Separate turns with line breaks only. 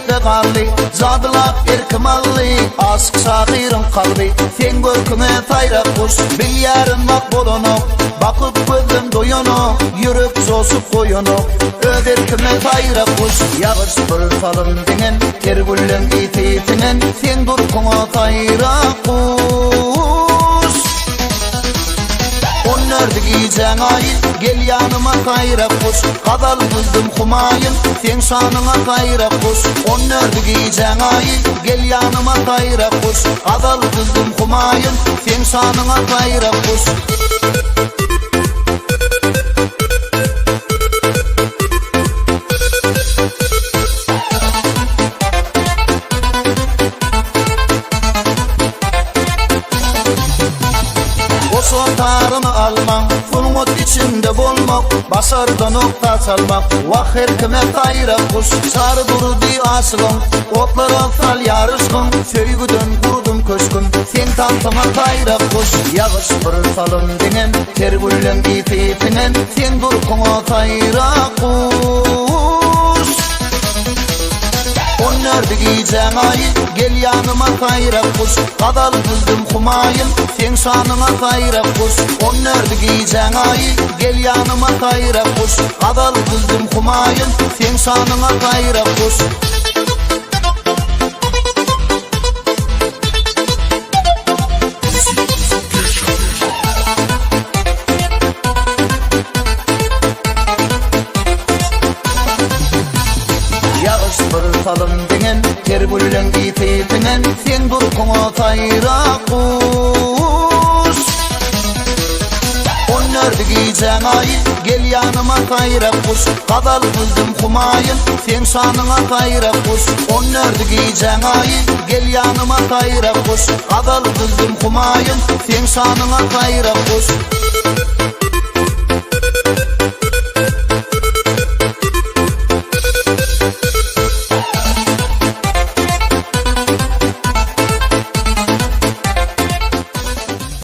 de galli zadılap erkimalli ask sagirin kalbi sen görküme tayra kuş bil yarın bak bolonu bakıp gözüm doyunu yürüp zosup koyunu öderkime tayra kuş yağış bir falın denen ter güllen ititinen sen durkuma tayra kuş onlardı giyeceğin ayı gel yanıma tayra kuş kadal kızdım kumayın sen sanına tayra kuş onlardı giyeceğin ayı gel yanıma tayra kuş kadal kızdım kumayın sen sanına tayra kuş Sotarını almak, fulmut içinde bulmak, basarda nokta salmak, vah herkime tayra kuş, sarı durdu asılım, otlara tal yarışkın, söygüden kurdum köşkün, sen tantama tayra kuş, yağış bir falım dinen, ter güllen ititinen, sen durkuma tayra kuş. Onlardı giyeceğin ayı gel yanıma tayra kuş kadal kızdım kumayın sen sanına tayra kuş onlardı giyeceğin ayı gel yanıma tayra kuş kadal kızdım kumayın sen sanına tayra kuş yağış bir falım denen ter güllen ititinen sen durkuma tayra kuş onlardı giyeceğin ayı gel yanıma tayra kuş kadal kızdım kumayın sen sanına tayra kuş onlardı giyeceğin ayı gel yanıma tayra kuş kadal kızdım kumayın sen sanına tayra kuş